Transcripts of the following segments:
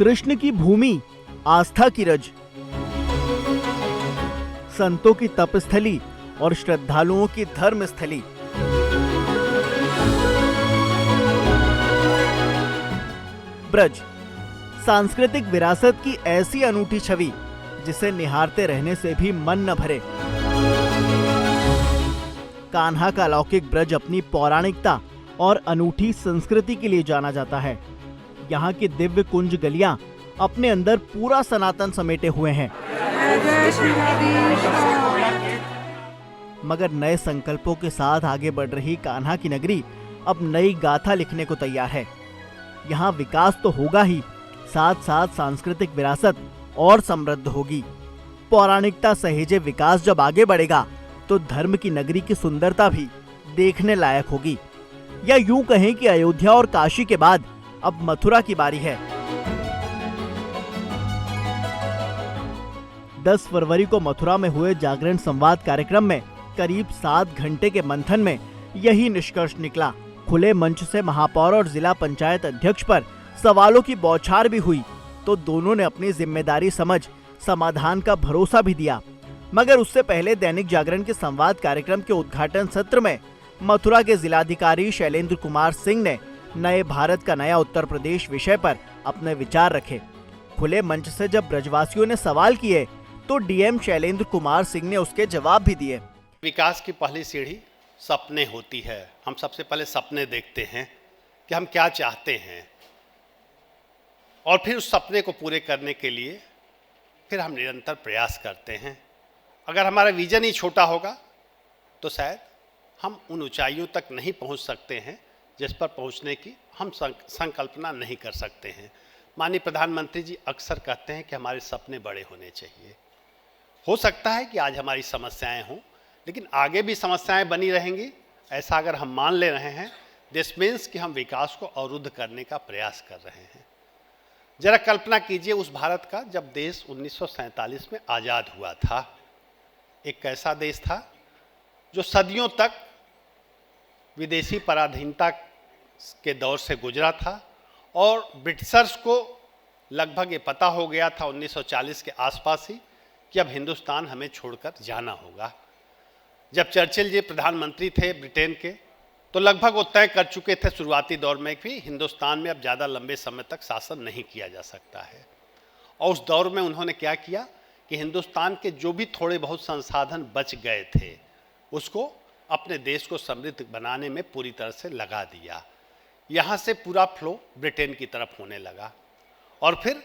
कृष्ण की भूमि, आस्था की रज, संतों की तपस्थली और श्रद्धालुओं की धर्मस्थली। ब्रज सांस्कृतिक विरासत की ऐसी अनूठी छवि जिसे निहारते रहने से भी मन न भरे। कान्हा का अलौकिक ब्रज अपनी पौराणिकता और अनूठी संस्कृति के लिए जाना जाता है। यहाँ की दिव्य कुंज गलियां अपने अंदर पूरा सनातन समेटे हुए हैं। मगर नए संकल्पों के साथ आगे बढ़ रही कान्हा की नगरी अब नई गाथा लिखने को तैयार है। यहाँ विकास तो होगा ही, साथ साथ सांस्कृतिक विरासत और समृद्ध होगी। पौराणिकता सहेजे विकास जब आगे बढ़ेगा तो धर्म की नगरी की सुंदरता भी देखने लायक होगी। या यूं कहें कि अयोध्या और काशी के बाद अब मथुरा की बारी है। 10 फरवरी को मथुरा में हुए जागरण संवाद कार्यक्रम में करीब 7 घंटे के मंथन में यही निष्कर्ष निकला। खुले मंच से महापौर और जिला पंचायत अध्यक्ष पर सवालों की बौछार भी हुई तो दोनों ने अपनी जिम्मेदारी समझ समाधान का भरोसा भी दिया। मगर उससे पहले दैनिक जागरण के संवाद कार्यक्रम के उद्घाटन सत्र में मथुरा के जिलाधिकारी शैलेंद्र कुमार सिंह ने नए भारत का नया उत्तर प्रदेश विषय पर अपने विचार रखे। खुले मंच से जब ब्रजवासियों ने सवाल किए तो डीएम शैलेंद्र कुमार सिंह ने उसके जवाब भी दिए। विकास की पहली सीढ़ी सपने होती है। हम सबसे पहले सपने देखते हैं कि हम क्या चाहते हैं और फिर उस सपने को पूरे करने के लिए फिर हम निरंतर प्रयास करते हैं। अगर हमारा विजन ही छोटा होगा तो शायद हम उन ऊंचाइयों तक नहीं पहुंच सकते हैं जिस पर पहुंचने की हम संकल्पना नहीं कर सकते हैं। माननीय प्रधानमंत्री जी अक्सर कहते हैं कि हमारे सपने बड़े होने चाहिए। हो सकता है कि आज हमारी समस्याएं हों, लेकिन आगे भी समस्याएं बनी रहेंगी। ऐसा अगर हम मान ले रहे हैं, दिस मीन्स कि हम विकास को अवरुद्ध करने का प्रयास कर रहे हैं। जरा कल्पना कीजिए उस भारत का जब देश 1947 में आज़ाद हुआ था। एक कैसा देश था जो सदियों तक विदेशी पराधीनता के दौर से गुजरा था और ब्रिटिशर्स को लगभग ये पता हो गया था 1940 के आसपास ही कि अब हिंदुस्तान हमें छोड़कर जाना होगा। जब चर्चिल जी प्रधानमंत्री थे ब्रिटेन के तो लगभग वो तय कर चुके थे शुरुआती दौर में कि हिंदुस्तान में अब ज़्यादा लंबे समय तक शासन नहीं किया जा सकता है। और उस दौर में उन्होंने क्या किया कि हिंदुस्तान के जो भी थोड़े बहुत संसाधन बच गए थे उसको अपने देश को समृद्ध बनाने में पूरी तरह से लगा दिया। यहाँ से पूरा फ्लो ब्रिटेन की तरफ होने लगा और फिर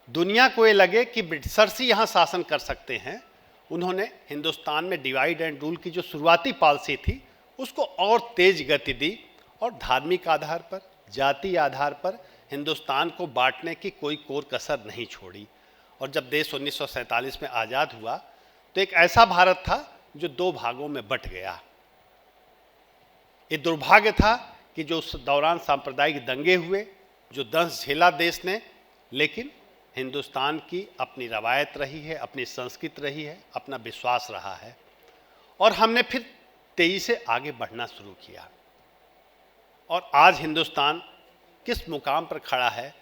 दुनिया को ये लगे कि ब्रिटिशर्स ही यहाँ शासन कर सकते हैं। उन्होंने हिंदुस्तान में डिवाइड एंड रूल की जो शुरुआती पॉलिसी थी उसको और तेज गति दी और धार्मिक आधार पर, जाति आधार पर हिंदुस्तान को बांटने की कोई कोर कसर नहीं छोड़ी। और जब देश 1947 में आज़ाद हुआ तो एक ऐसा भारत था जो 2 भागों में बंट गया। ये दुर्भाग्य था कि जो उस दौरान सांप्रदायिक दंगे हुए, जो दंश झेला देश ने, लेकिन हिंदुस्तान की अपनी रवायत रही है, अपनी संस्कृति रही है, अपना विश्वास रहा है और हमने फिर तेजी से आगे बढ़ना शुरू किया। और आज हिंदुस्तान किस मुकाम पर खड़ा है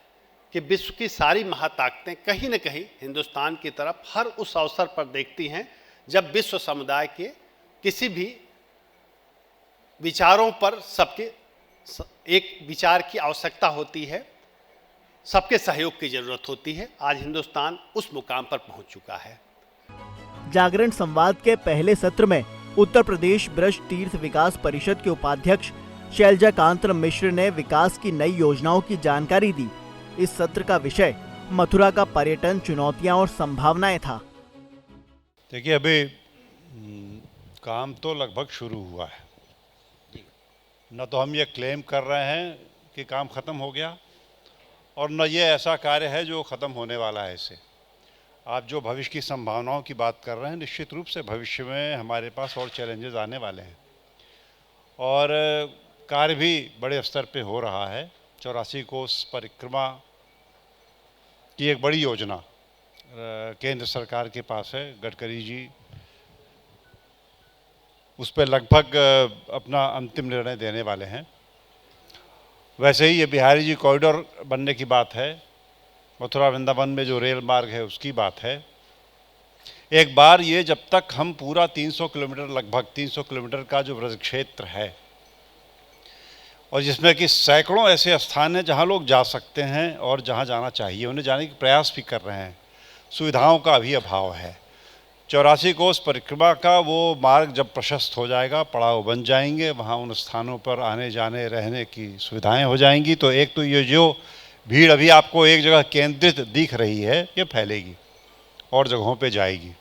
कि विश्व की सारी महाताकतें कहीं न कहीं हिंदुस्तान की तरफ हर उस अवसर पर देखती हैं जब विश्व समुदाय के किसी भी विचारों पर सबके एक विचार की आवश्यकता होती है, सबके सहयोग की जरूरत होती है। आज हिंदुस्तान उस मुकाम पर पहुंच चुका है। जागरण संवाद के पहले सत्र में उत्तर प्रदेश ब्रज तीर्थ विकास परिषद के उपाध्यक्ष शैलजाकांत मिश्र ने विकास की नई योजनाओं की जानकारी दी। इस सत्र का विषय मथुरा का पर्यटन, चुनौतियां और संभावनाएं था। देखिए, अभी काम तो लगभग शुरू हुआ है। न तो हम ये क्लेम कर रहे हैं कि काम ख़त्म हो गया और न ये ऐसा कार्य है जो ख़त्म होने वाला है। इससे आप जो भविष्य की संभावनाओं की बात कर रहे हैं, निश्चित रूप से भविष्य में हमारे पास और चैलेंजेस आने वाले हैं और कार्य भी बड़े स्तर पे हो रहा है। 84 कोस परिक्रमा की एक बड़ी योजना केंद्र सरकार के पास है। गडकरी जी उस पर लगभग अपना अंतिम निर्णय देने वाले हैं। वैसे ही ये बिहारी जी कॉरिडोर बनने की बात है, मथुरा वृंदावन में जो रेल मार्ग है उसकी बात है। एक बार ये जब तक हम पूरा 300 किलोमीटर, लगभग 300 किलोमीटर का जो ब्रज क्षेत्र है और जिसमें कि सैकड़ों ऐसे स्थान हैं जहाँ लोग जा सकते हैं और जहाँ जाना चाहिए उन्हें जाने के प्रयास भी कर रहे हैं, सुविधाओं का अभी अभाव है। 84 कोस परिक्रमा का वो मार्ग जब प्रशस्त हो जाएगा, पड़ाव बन जाएंगे, वहाँ उन स्थानों पर आने जाने रहने की सुविधाएं हो जाएंगी, तो एक तो ये जो भीड़ अभी आपको एक जगह केंद्रित दिख रही है ये फैलेगी और जगहों पे जाएगी।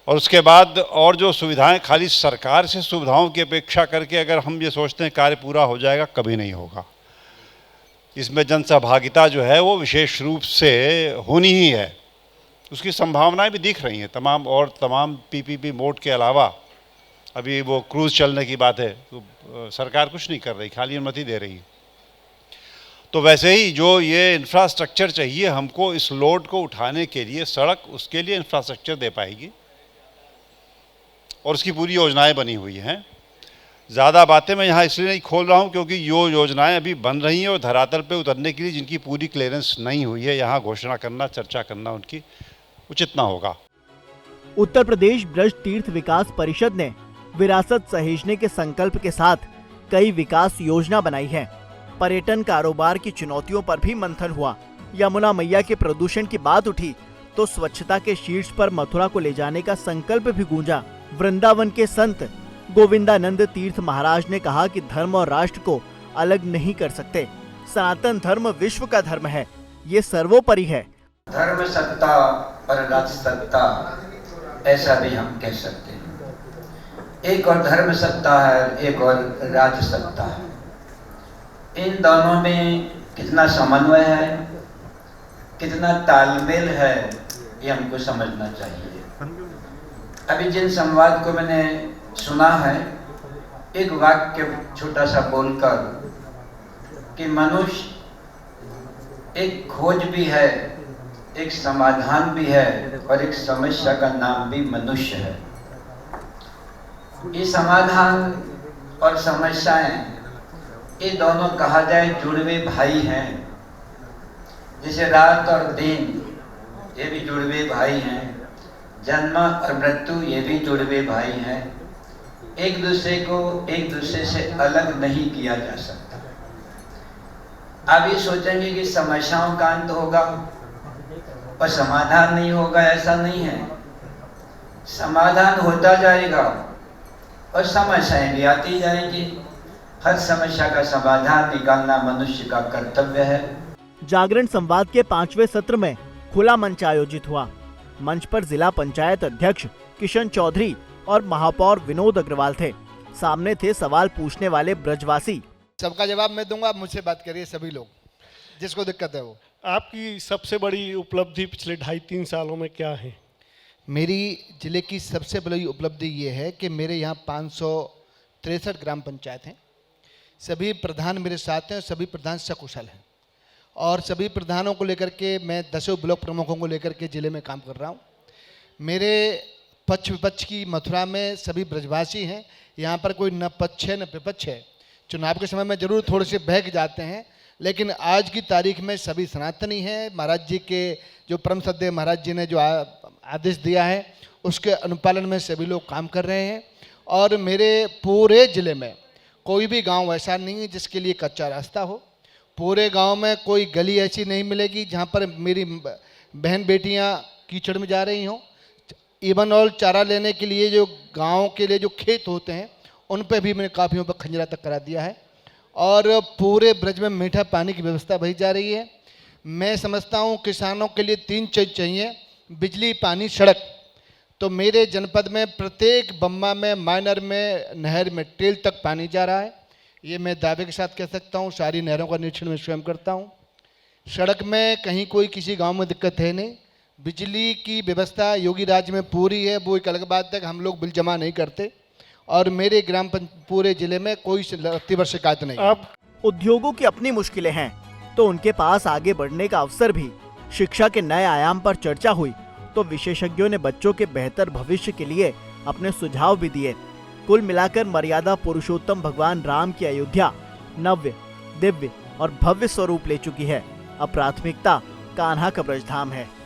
और उसके बाद और जो सुविधाएं, खाली सरकार से सुविधाओं की अपेक्षा करके अगर हम ये सोचते हैं कार्य पूरा हो जाएगा, कभी नहीं होगा। इसमें जनसहभागिता जो है वो विशेष रूप से होनी ही है, उसकी संभावनाएं भी दिख रही हैं। तमाम पीपीपी मोड के अलावा अभी वो क्रूज़ चलने की बात है, तो सरकार कुछ नहीं कर रही, खाली अनुमति दे रही है। तो वैसे ही जो ये इंफ्रास्ट्रक्चर चाहिए हमको इस लोड को उठाने के लिए, सड़क उसके लिए इंफ्रास्ट्रक्चर दे पाएगी और उसकी पूरी योजनाएं बनी हुई हैं। ज़्यादा बातें मैं यहाँ इसलिए नहीं खोल रहा हूँ क्योंकि यो योजनाएं अभी बन रही हैं और धरातल पे उतरने के लिए जिनकी पूरी क्लियरेंस नहीं हुई है, यहाँ घोषणा करना, चर्चा करना उनकी उचित ना होगा। उत्तर प्रदेश ब्रज तीर्थ विकास परिषद ने विरासत सहेजने के संकल्प के साथ कई विकास योजना बनाई है। पर्यटन कारोबार की चुनौतियों पर भी मंथन हुआ। यमुना मैया के प्रदूषण की बात उठी तो स्वच्छता के शीर्ष पर मथुरा को ले जाने का संकल्प भी गूंजा। वृंदावन के संत गोविंदानंद तीर्थ महाराज ने कहा कि धर्म और राष्ट्र को अलग नहीं कर सकते। सनातन धर्म विश्व का धर्म है, ये सर्वोपरि है। धर्म सत्ता और राज सत्ता, ऐसा भी हम कह सकते हैं। एक और धर्म सत्ता है, एक और राज सत्ता है। इन दोनों में कितना समन्वय है, कितना तालमेल है, ये हमको समझना चाहिए। अभी जिन संवाद को मैंने सुना है, एक वाक्य छोटा सा बोलकर कि मनुष्य एक खोज भी है, एक समाधान भी है और एक समस्या का नाम भी मनुष्य है। ये समाधान और समस्याएं, ये दोनों कहा जाए जुड़वे भाई हैं। जैसे रात और दिन ये भी जुड़वे भाई हैं, जन्म और मृत्यु ये भी जुड़वे भाई हैं। एक दूसरे को एक दूसरे से अलग नहीं किया जा सकता। आप ये सोचेंगे कि समस्याओं का अंत होगा और समाधान नहीं होगा, ऐसा नहीं है। समाधान होता जाएगा और समस्याएं भी आती जाएंगी। हर समस्या का समाधान निकालना मनुष्य का कर्तव्य है। जागरण संवाद के 5वें सत्र में खुला मंच आयोजित हुआ। मंच पर जिला पंचायत अध्यक्ष किशन चौधरी और महापौर विनोद अग्रवाल थे। सामने थे सवाल पूछने वाले ब्रजवासी। सबका जवाब मैं दूंगा, आप मुझसे बात करिए। सभी लोग जिसको दिक्कत है वो। आपकी सबसे बड़ी उपलब्धि पिछले 2.5-3 सालों में क्या है? मेरी जिले की सबसे बड़ी उपलब्धि ये है कि मेरे यहाँ 563 ग्राम पंचायत हैं। सभी प्रधान मेरे साथ हैं, सभी प्रधान सकुशल हैं और सभी प्रधानों को लेकर के मैं 10 ब्लॉक प्रमुखों को लेकर के जिले में काम कर रहा हूँ। मेरे पक्ष विपक्ष की मथुरा में सभी ब्रजवासी हैं। यहाँ पर कोई न पक्ष है न विपक्ष है। चुनाव के समय में जरूर थोड़े से बहक जाते हैं, लेकिन आज की तारीख में सभी सनातनी हैं। महाराज जी के जो परम श्रद्धेय महाराज जी ने जो आदेश दिया है उसके अनुपालन में सभी लोग काम कर रहे हैं। और मेरे पूरे ज़िले में कोई भी गांव ऐसा नहीं है जिसके लिए कच्चा रास्ता हो। पूरे गांव में कोई गली ऐसी नहीं मिलेगी जहां पर मेरी बहन बेटियां कीचड़ में जा रही हों। इवन और चारा लेने के लिए जो गांव के लिए जो खेत होते हैं उन पे भी मैंने काफियों पर खंजरा तक करा दिया है। और पूरे ब्रज में मीठा पानी की व्यवस्था भरी जा रही है। मैं समझता हूँ किसानों के लिए 3 चीज चाहिए, बिजली, पानी, सड़क। तो मेरे जनपद में प्रत्येक बम्मा में, माइनर में, नहर में टेल तक पानी जा रहा है। ये मैं दावे के साथ कह सकता हूँ। सारी नहरों का निरीक्षण मैं स्वयं करता हूँ। सड़क में कहीं कोई किसी गांव में दिक्कत है नहीं। बिजली की व्यवस्था योगी राज्य में पूरी है, वो एक अलग बात है कि हम लोग बिल जमा नहीं करते। और मेरे पूरे जिले में कोई तीव्र शिकायत नहीं। अब उद्योगों की अपनी मुश्किलें हैं तो उनके पास आगे बढ़ने का अवसर भी। शिक्षा के नए आयाम पर चर्चा हुई तो विशेषज्ञों ने बच्चों के बेहतर भविष्य के लिए अपने सुझाव भी दिए। कुल मिलाकर मर्यादा पुरुषोत्तम भगवान राम की अयोध्या नव्य, दिव्य और भव्य स्वरूप ले चुकी है। अब प्राथमिकता कान्हा का ब्रजधाम है।